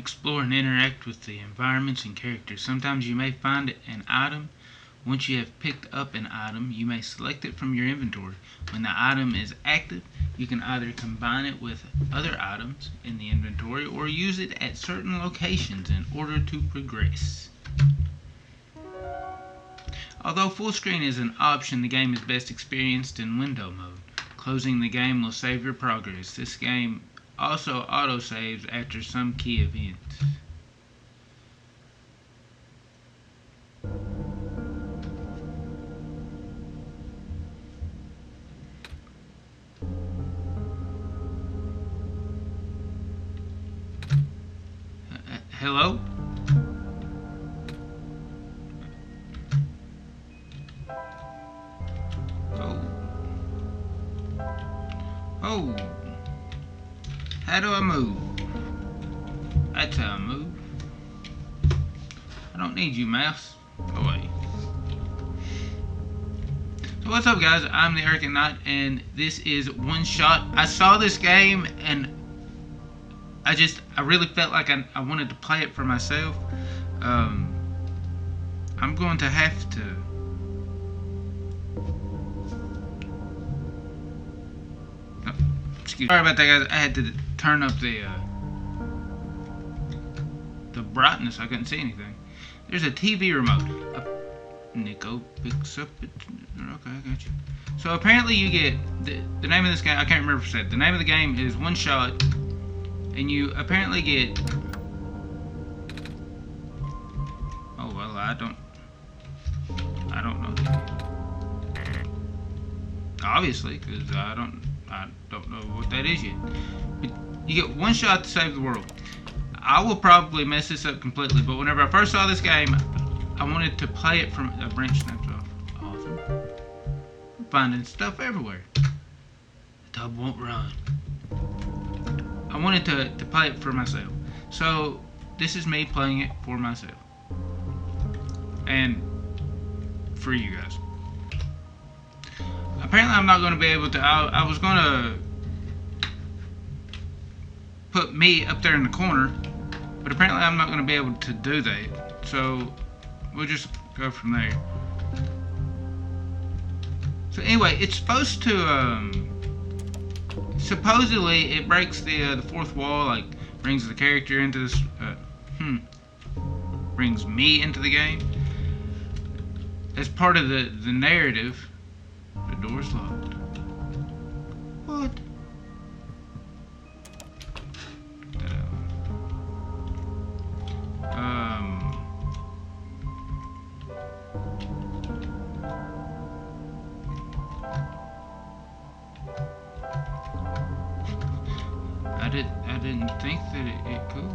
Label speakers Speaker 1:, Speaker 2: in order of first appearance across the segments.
Speaker 1: explore and interact with the environments and characters. Sometimes you may find an item. Once you have picked up an item, you may select it from your inventory. When the item is active, you can either combine it with other items in the inventory or use it at certain locations in order to progress. Although full screen is an option, the game is best experienced in window mode. Closing the game will save your progress. This game also autosaves after some key events. Hello? Oh. How do I move? That's how I move. I don't need you, mouse. Go away. So what's up, guys? I'm the Irken Knight, and this is One Shot. I saw this game, and I really felt like I wanted to play it for myself. I'm going to have to... Sorry about that, guys. I had to turn up the brightness. I couldn't see anything. There's a TV remote. Nikko picks up it. Okay, I got you. So apparently you get the name of this game. I can't remember if I said. The name of the game is One Shot, and you apparently get. Oh well, I don't know. Obviously, because I don't know what that is yet. But you get one shot to save the world. I will probably mess this up completely, but whenever I first saw this game, I wanted to play it from a branch snaps off. Awesome. I'm finding stuff everywhere. The tub won't run. I wanted to play it for myself. So this is me playing it for myself. And for you guys. Apparently I'm not going to be able to, I was going to put me up there in the corner, but apparently I'm not going to be able to do that. So we'll just go from there. So anyway, it's supposed to, supposedly it breaks the fourth wall, like brings the character into this, brings me into the game. As part of the narrative. The door's locked. What? I didn't think that it could.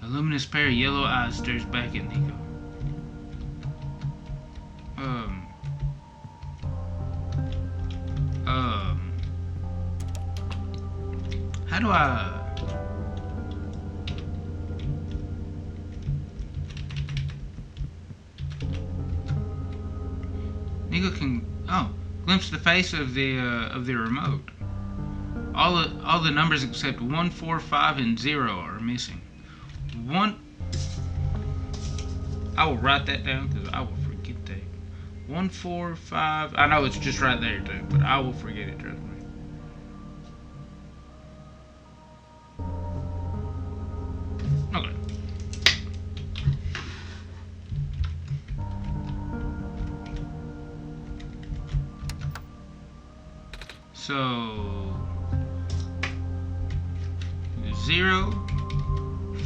Speaker 1: A luminous pair of yellow eyes stares back at Nikko. How do I... Nikko can glimpse the face of the remote. All the numbers except 1, 4, 5, and 0 are missing. I will write that down because I will forget that. 1, 4, 5. I know it's just right there too, but I will forget it. Trust me. Okay. So 0,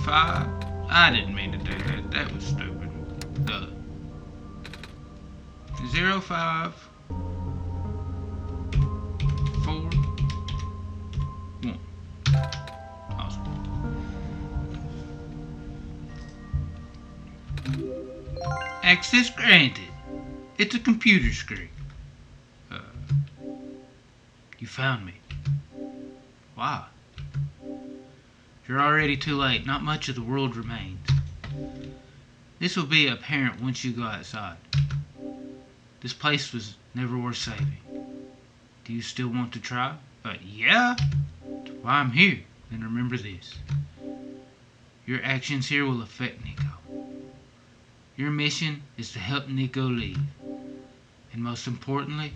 Speaker 1: 5. I didn't mean to do that. That was stupid. 0, 5, 4, 1. Awesome. Access granted. It's a computer screen. You found me. Wow. You're already too late. Not much of the world remains. This will be apparent once you go outside. This place was never worth saving. Do you still want to try? Yeah. That's why I'm here. Then remember this. Your actions here will affect Nikko. Your mission is to help Nikko leave. And most importantly,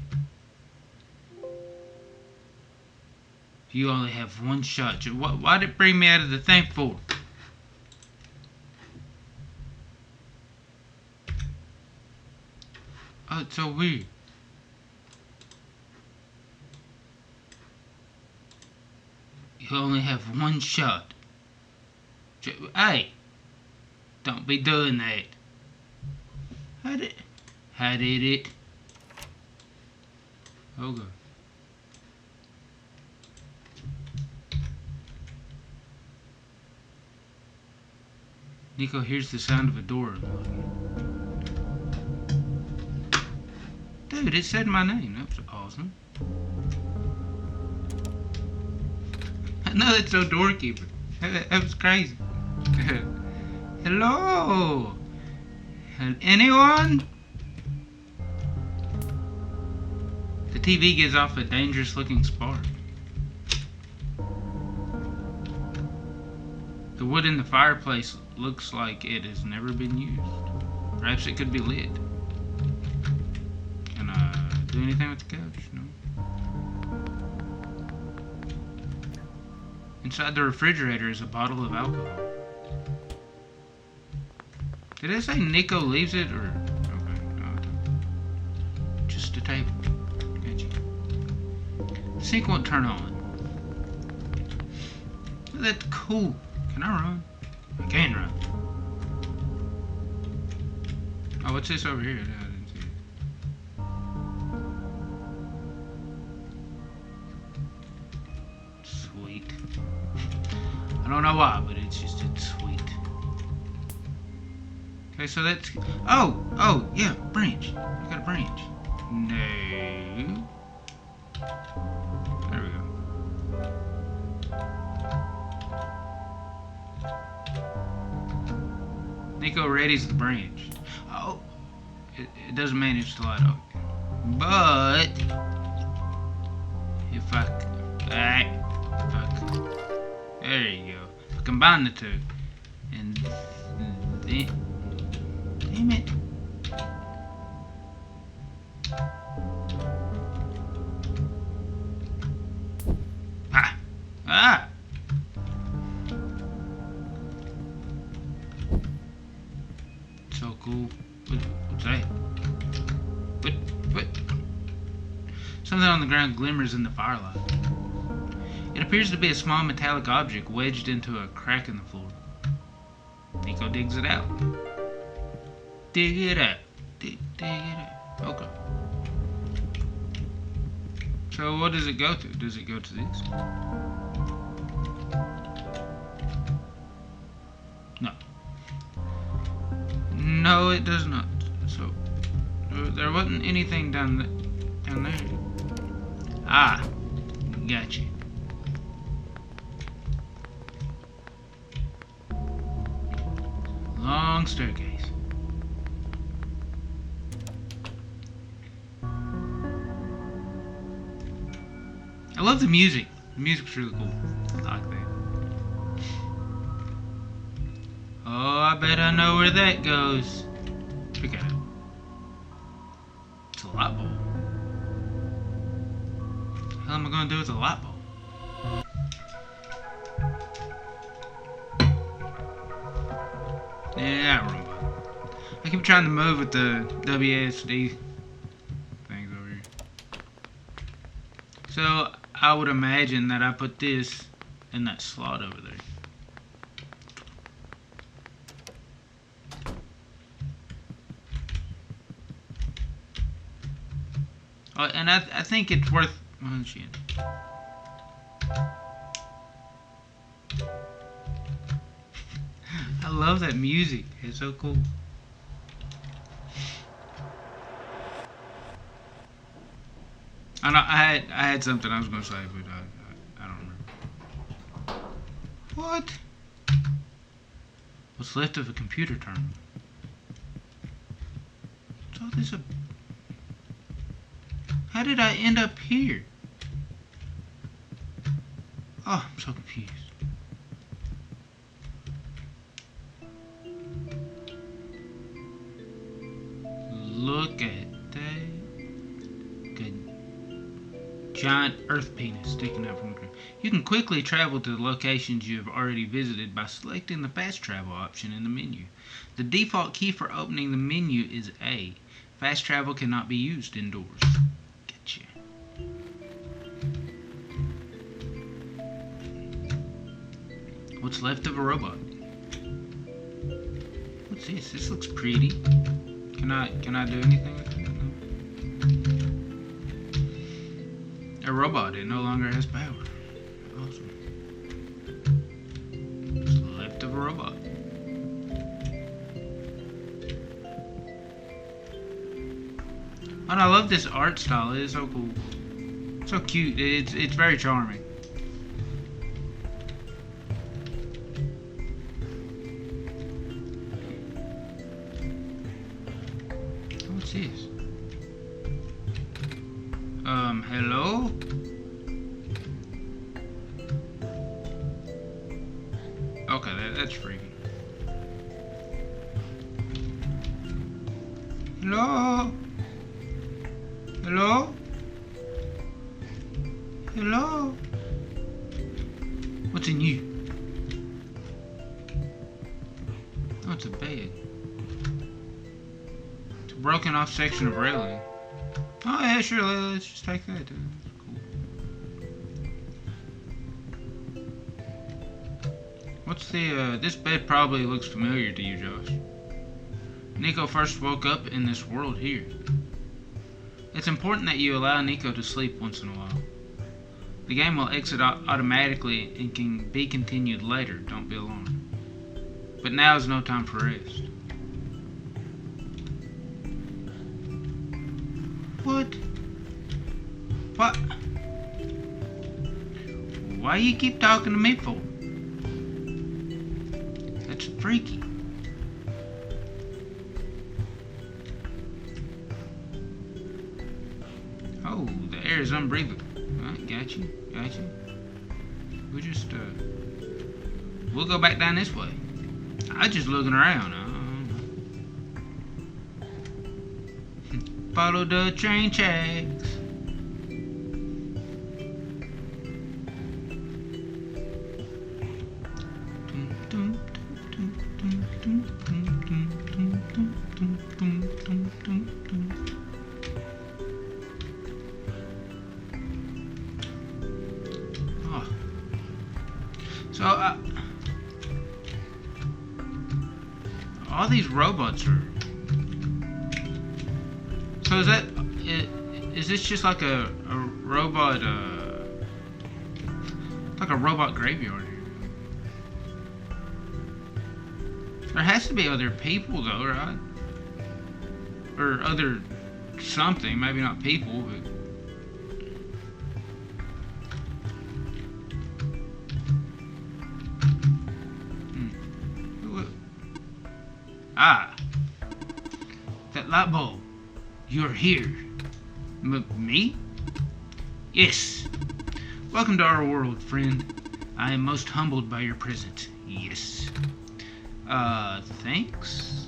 Speaker 1: you only have one shot. Why did it bring me out of the thing for? Oh, it's so weird. You only have one shot. Hey! Don't be doing that. How did it? Oh God. Nikko hears the sound of a door unlocking. Dude, it said my name. That was awesome. No, that's so doorkeeper. That was crazy. Hello? Anyone? The TV gives off a dangerous looking spark. The wood in the fireplace looks like it has never been used. Perhaps it could be lit. Can I do anything with the couch? No. Inside the refrigerator is a bottle of alcohol. Did it say Nikko leaves it or? Okay, no. Just a table. Gotcha. The sink won't turn on. That's cool. Can I run? I can run. Oh, what's this over here? No, I didn't see it. Sweet. I don't know why, but it's sweet. Okay, so that's... Oh, yeah, branch. I got a branch. No. There we go. Nikko readies the branch. Oh, it doesn't manage to light up. But if I there you go. If I combine the two, and then, damn it. Ah. So cool. What's that? What? Something on the ground glimmers in the firelight. It appears to be a small metallic object wedged into a crack in the floor. Nikko digs it out. Dig it out. Dig it out. Okay. So what does it go to? Does it go to this? No. No, it does not. So there wasn't anything down there. Ah, gotcha. Long staircase. I love the music. The music's really cool. I like that. Oh, I bet I know where that goes. Check it out. It's a light bulb. What the hell am I going to do with a light bulb? Yeah, wrong button. I keep trying to move with the WSD things over here. So I would imagine that I put this in that slot over there. Oh, and I think it's worth... Oh, shit. I love that music. It's so cool. I know I had something I was gonna say, but I don't remember. What? What's left of a computer terminal? What's all this? How did I end up here? Oh, I'm so confused. Look at that. Good. Giant earth penis sticking out from the ground. You can quickly travel to the locations you have already visited by selecting the fast travel option in the menu. The default key for opening the menu is A. Fast travel cannot be used indoors. Getcha. What's left of a robot? What's this? This looks pretty. Can I do anything with it? No. A robot. It no longer has power. Awesome. What's left of a robot? And I love this art style. It is so cool. So cute. It's very charming. What's this? Hello? Okay, that's freaky. Hello? Hello? Hello? What's in you? Oh, it's a bed. It's a broken off section of railing. Oh yeah, sure, let's just take that. That's cool. What's the, this bed probably looks familiar to you, Josh. Nikko first woke up in this world here. It's important that you allow Nikko to sleep once in a while. The game will exit automatically and can be continued later, don't be alarmed. But now is no time for rest. What? What? Why you keep talking to me for? That's freaky. Oh, the air is unbreathable. Alright, got you. We'll just, we'll go back down this way. I was just looking around. Follow the train tracks. Oh. So, all these robots are. So is this just like a robot, like a robot graveyard here? There has to be other people though, right? Or other something, maybe not people, but. Ah, that light bulb. You're here. Me? Yes. Welcome to our world, friend. I am most humbled by your presence. Yes. Thanks?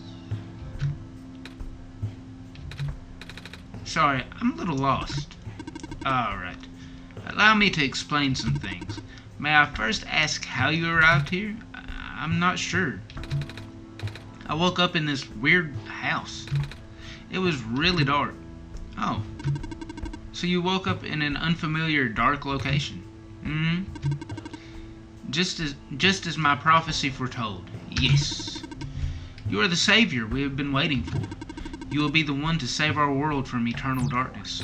Speaker 1: Sorry, I'm a little lost. Alright. Allow me to explain some things. May I first ask how you arrived here? I'm not sure. I woke up in this weird house. It was really dark. Oh. So you woke up in an unfamiliar dark location. Just as my prophecy foretold. Yes. You are the savior we have been waiting for. You will be the one to save our world from eternal darkness.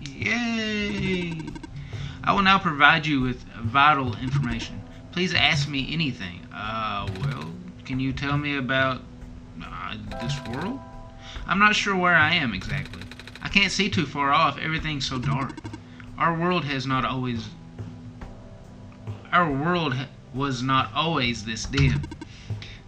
Speaker 1: Yay! I will now provide you with vital information. Please ask me anything. Well, can you tell me about this world? I'm not sure where I am exactly. I can't see too far off. Everything's so dark. Our world was not always this dim.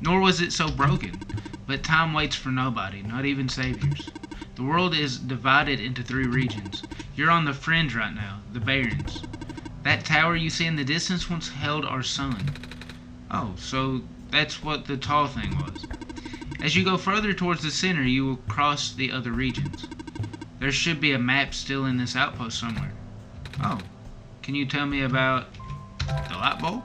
Speaker 1: Nor was it so broken. But time waits for nobody, not even saviors. The world is divided into 3 regions. You're on the fringe right now, the Barrens. That tower you see in the distance once held our sun. Oh, so that's what the tall thing was. As you go further towards the center, you will cross the other regions. There should be a map still in this outpost somewhere. Oh, can you tell me about the light bulb?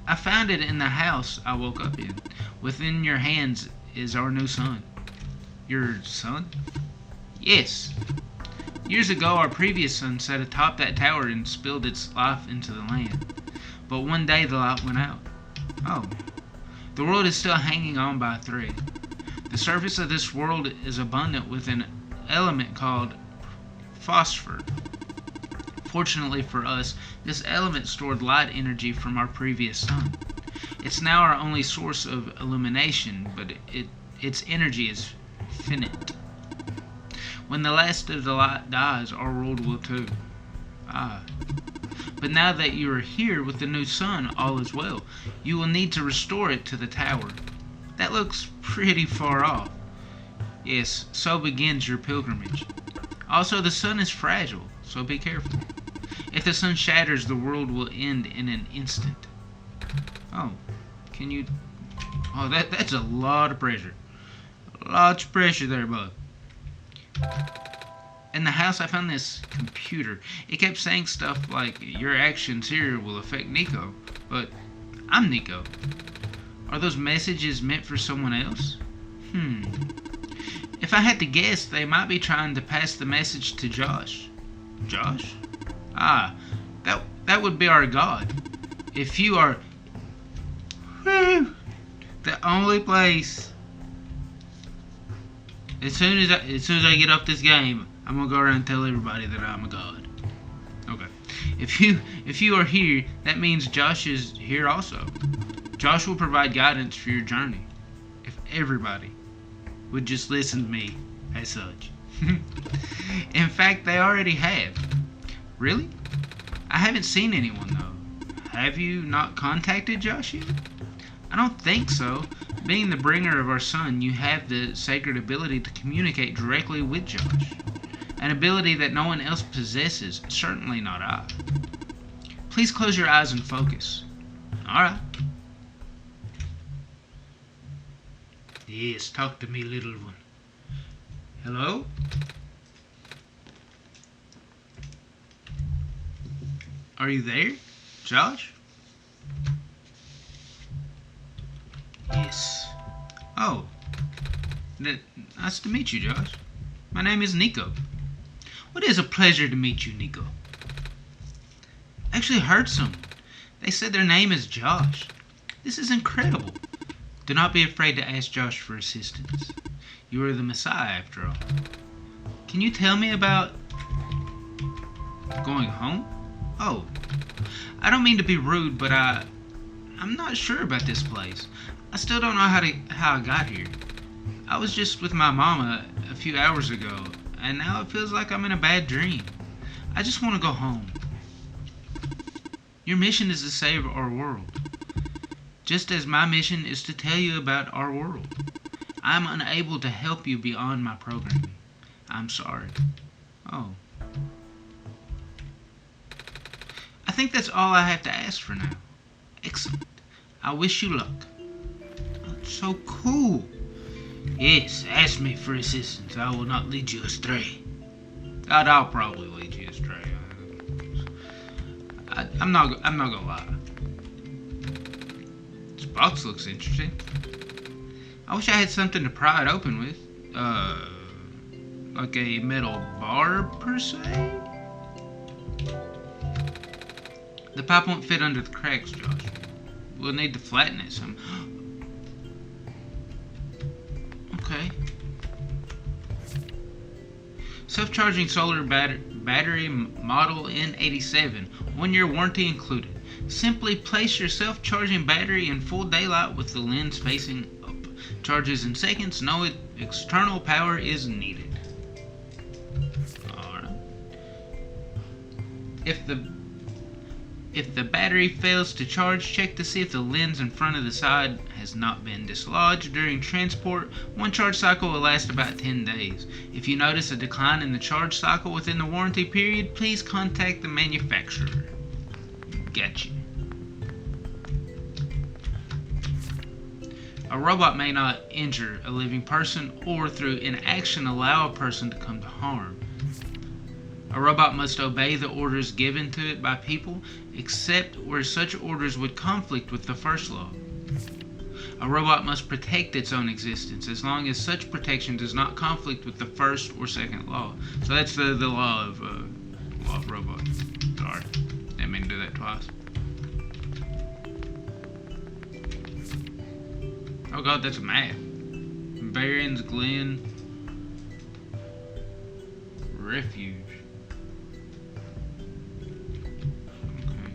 Speaker 1: I found it in the house I woke up in. Within your hands is our new son. Your son? Yes. Years ago, our previous son sat atop that tower and spilled its life into the land. But one day the light went out. Oh. The world is still hanging on by a thread. The surface of this world is abundant with an element called phosphor. Fortunately for us, this element stored light energy from our previous sun. It's now our only source of illumination, but its energy is finite. When the last of the light dies, our world will too. But now that you are here with the new sun, all is well. You will need to restore it to the tower. That looks pretty far off. Yes, so begins your pilgrimage. Also, the sun is fragile, so be careful. If the sun shatters, the world will end in an instant. Oh, can you... Oh, that's a lot of pressure. Lots of pressure there, bud. In the house, I found this computer. It kept saying stuff like, your actions here will affect Nikko. But I'm Nikko. Are those messages meant for someone else? If I had to guess, they might be trying to pass the message to Josh. Josh? That would be our God. If you are... the only place... As soon as I get off this game, I'm gonna go around and tell everybody that I'm a god. Okay. If you are here, that means Josh is here also. Josh will provide guidance for your journey. If everybody would just listen to me as such. In fact, they already have. Really? I haven't seen anyone though. Have you not contacted Josh yet? I don't think so. Being the bringer of our son, you have the sacred ability to communicate directly with Josh. An ability that no one else possesses, certainly not I. Please close your eyes and focus. Alright. Yes, talk to me, little one. Hello? Are you there, Josh? Yes. Oh. Nice to meet you, Josh. My name is Nikko. Well, it is a pleasure to meet you, Nikko. I actually heard someone. They said their name is Josh. This is incredible. Do not be afraid to ask Josh for assistance. You are the Messiah, after all. Can you tell me about going home? Oh, I don't mean to be rude, but I'm not sure about this place. I still don't know how I got here. I was just with my mama a few hours ago, and now it feels like I'm in a bad dream. I just want to go home. Your mission is to save our world, just as my mission is to tell you about our world. I'm unable to help you beyond my programming. I'm sorry. Oh. I think that's all I have to ask for now. Excellent. I wish you luck. Oh, so cool. Yes, ask me for assistance. I will not lead you astray. I'll probably lead you astray. I'm not gonna lie. This box looks interesting. I wish I had something to pry it open with. Like a metal bar per se. The pipe won't fit under the cracks, Josh. We'll need to flatten it some. Okay. Self-charging solar battery model N87. 1-year warranty included. Simply place your self-charging battery in full daylight with the lens facing up. Charges in seconds. No external power is needed. Alright. If the battery fails to charge, check to see if the lens in front of the side has not been dislodged during transport. One charge cycle will last about 10 days. If you notice a decline in the charge cycle within the warranty period, please contact the manufacturer. Gotcha. A robot may not injure a living person or through inaction allow a person to come to harm. A robot must obey the orders given to it by people, except where such orders would conflict with the first law. A robot must protect its own existence as long as such protection does not conflict with the first or second law. So that's the law of robots. Sorry, didn't mean to do that twice. Oh god, that's a map. Barron's Glen Refuge. Okay.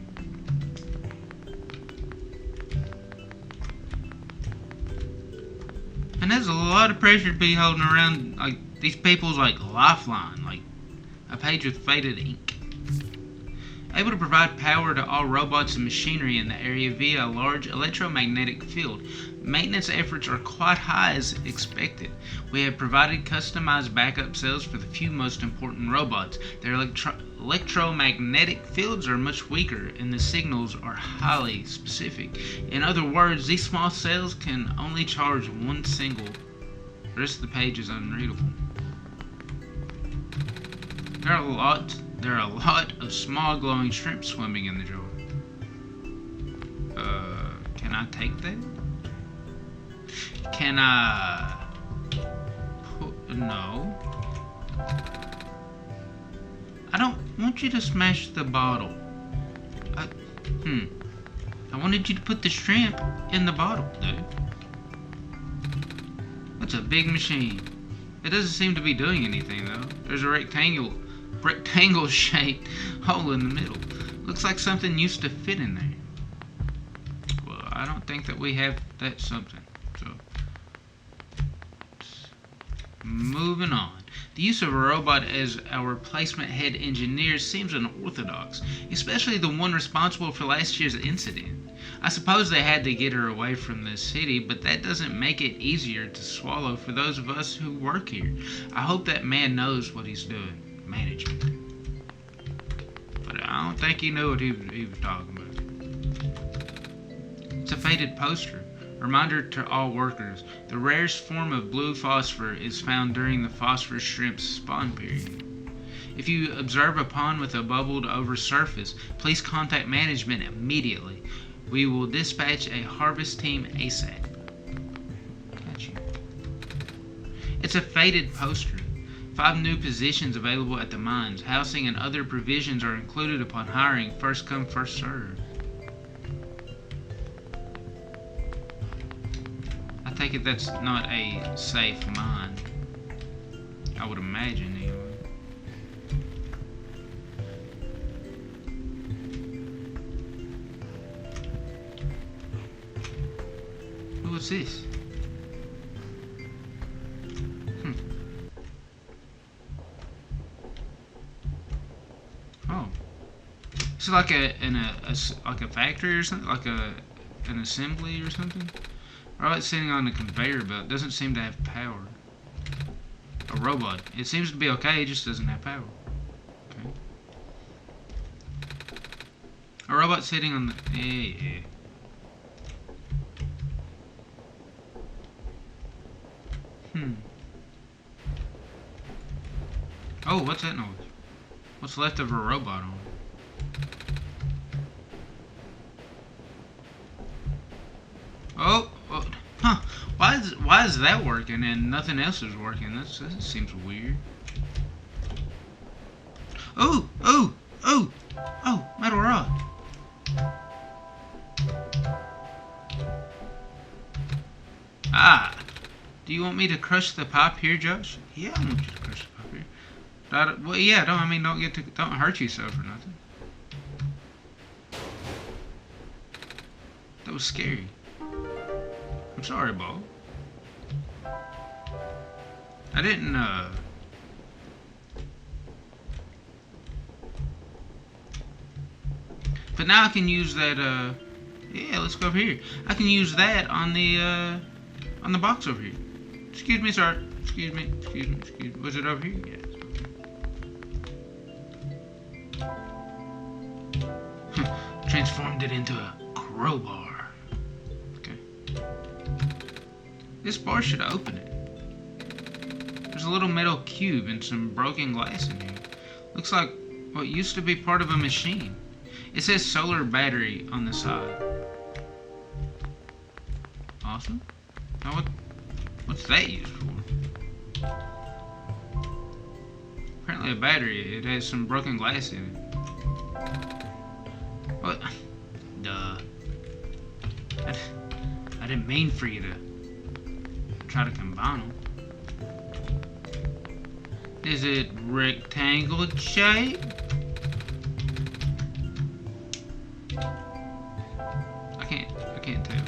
Speaker 1: And there's a lot of pressure to be holding around like these people's like lifeline, like a page with faded ink. Able to provide power to all robots and machinery in the area via a large electromagnetic field. Maintenance efforts are quite high as expected. We have provided customized backup cells for the few most important robots. Their electromagnetic fields are much weaker and the signals are highly specific. In other words, these small cells can only charge one single. The rest of the page is unreadable. There are a lot of small glowing shrimp swimming in the jar. Can I take that? Can I... No. I don't want you to smash the bottle. I wanted you to put the shrimp in the bottle, dude. That's a big machine. It doesn't seem to be doing anything, though. There's a rectangle-shaped hole in the middle. Looks like something used to fit in there. Well, I don't think that we have that something. So, moving on. The use of a robot as our replacement head engineer seems unorthodox, especially the one responsible for last year's incident. I suppose they had to get her away from the city, but that doesn't make it easier to swallow for those of us who work here. I hope that man knows what he's doing. Management. But I don't think he knew what he was talking about. It's a faded poster. Reminder to all workers. The rarest form of blue phosphor is found during the phosphorus shrimp's spawn period. If you observe a pond with a bubbled over surface, please contact management immediately. We will dispatch a harvest team ASAP. Got you. It's a faded poster. 5 new positions available at the mines. Housing and other provisions are included upon hiring. First come, first served. I take it that's not a safe mine. I would imagine anyway. What's this? Oh, it's like like a factory or something, like an assembly or something. Or like sitting on a conveyor belt. Doesn't seem to have power. A robot. It seems to be okay. It just doesn't have power. Okay. A robot sitting on the yeah. Oh, what's that noise? What's left of a robot on? Oh, huh. Why is that working and nothing else is working? That seems weird. Oh, metal rod. Ah. Do you want me to crush the pipe here, Josh? Yeah, I want you to crush the pipe here. Well, yeah, don't hurt yourself or nothing. That was scary. I'm sorry, Bo. I didn't, But now I can use that, yeah, let's go over here. I can use that on the box over here. Excuse me, sir. Excuse me. Was it over here? Yes. Transformed it into a crowbar. Okay. This bar should open it. There's a little metal cube and some broken glass in here. Looks like what used to be part of a machine. It says solar battery on the side. Awesome. Now what's that used for? Apparently a battery. It has some broken glass in it. What? Duh. I didn't mean for you to try to combine them. Is it rectangle shape? I can't tell.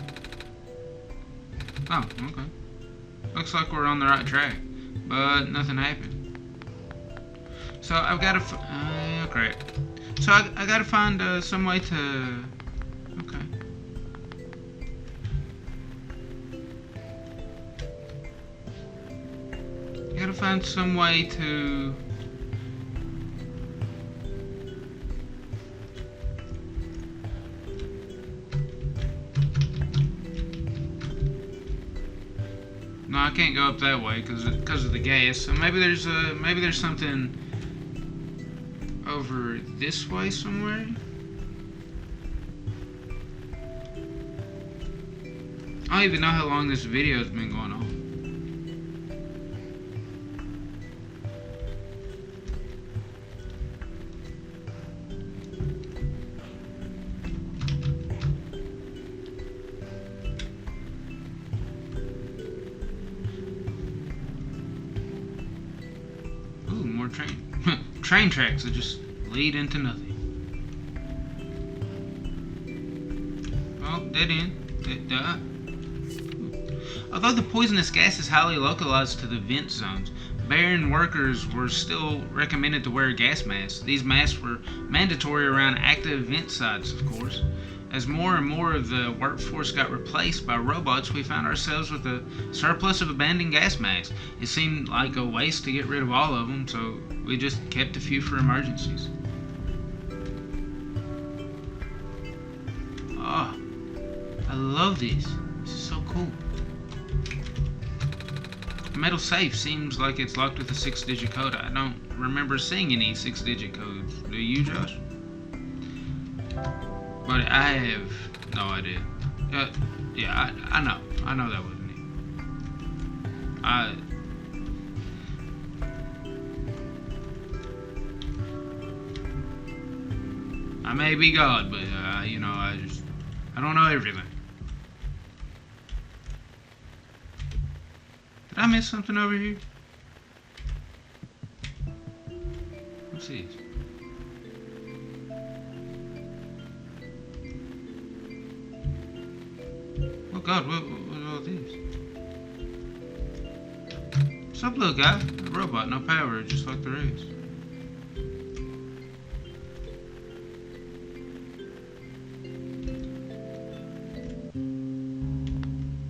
Speaker 1: Oh, okay. Looks like we're on the right track, but nothing happened. So I've got to. Okay. So I got to find some way to. Okay. I got to find some way to. No, I can't go up that way because of the gas. So maybe there's something over this way somewhere. I don't even know how long this video has been going on. Ooh, more train. Train tracks that just lead into nothing. Oh, dead end. Although the poisonous gas is highly localized to the vent zones, barren workers were still recommended to wear gas masks. These masks were mandatory around active vent sites, of course. As more and more of the workforce got replaced by robots, we found ourselves with a surplus of abandoned gas masks. It seemed like a waste to get rid of all of them, so we just kept a few for emergencies. Oh, I love this. This is so cool. The metal safe seems like it's locked with a 6-digit code. I don't remember seeing any 6-digit codes. Do you, Josh? But I have no idea. Yeah, I know. I know that wasn't it. I may be God, but you know, I don't know everything. Did I miss something over here? What's this? Oh God, what all this? What's up, little guy? A robot, no power, just like the rest.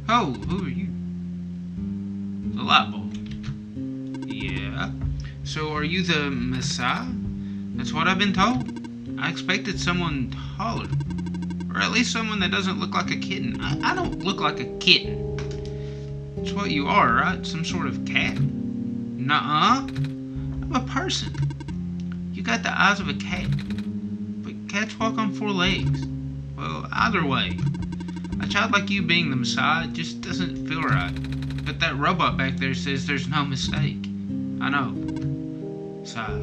Speaker 1: Oh, who are you? The light bulb. Yeah. So are you the Messiah? That's what I've been told. I expected someone taller. Or at least someone that doesn't look like a kitten. I don't look like a kitten. That's what you are, right? Some sort of cat? Nuh-uh. I'm a person. You got the eyes of a cat. But cats walk on 4 legs. Well, either way. A child like you being the Messiah just doesn't feel right. But that robot back there says there's no mistake. I know. Sigh.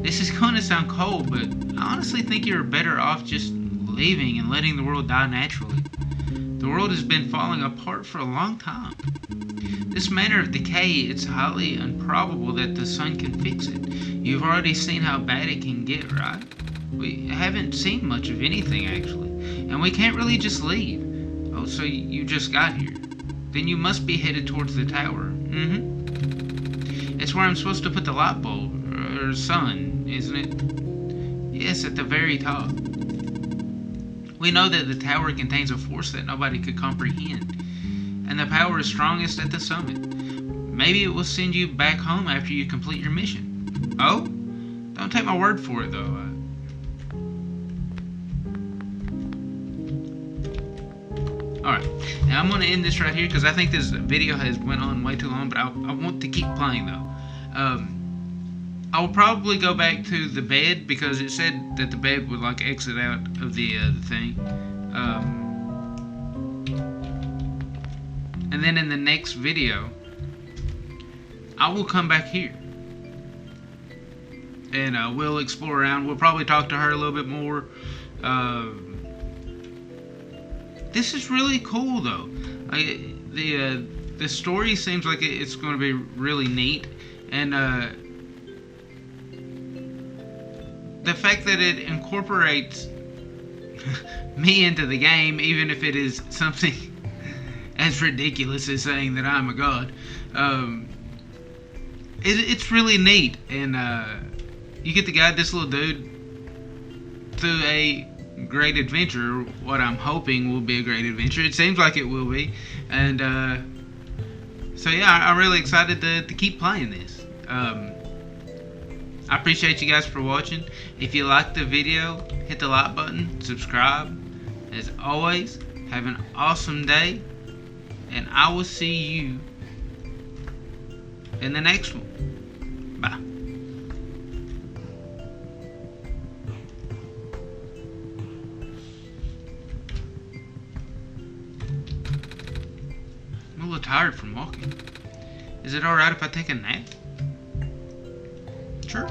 Speaker 1: This is going to sound cold, but I honestly think you're better off just leaving and letting the world die naturally. The world has been falling apart for a long time. This manner of decay, it's highly improbable that the sun can fix it. You've already seen how bad it can get, right? We haven't seen much of anything, actually. And we can't really just leave. Oh, so you just got here. Then you must be headed towards the tower. Mm-hmm. It's where I'm supposed to put the light bulb, or sun, isn't it? Yes, at the very top. We know that the tower contains a force that nobody could comprehend. And the power is strongest at the summit. Maybe it will send you back home after you complete your mission. Oh? Don't take my word for it, though. Alright, now I'm going to end this right here because I think this video has went on way too long, but I want to keep playing though. I will probably go back to the bed because it said that the bed would like exit out of the thing. And then in the next video, I will come back here. And we'll explore around. We'll probably talk to her a little bit more. This is really cool though. The story seems like it's going to be really neat, and the fact that it incorporates me into the game, even if it is something as ridiculous as saying that I'm a god, it's really neat, and you get to guide this little dude through a great adventure, what I'm hoping will be a great adventure. It seems like it will be, and so yeah, I'm really excited to keep playing this. I appreciate you guys for watching. If you liked the video, hit the like button, subscribe. As always, have an awesome day, and I will see you in the next one. Bye. I'm a little tired from walking. Is it alright if I take a nap? Sure.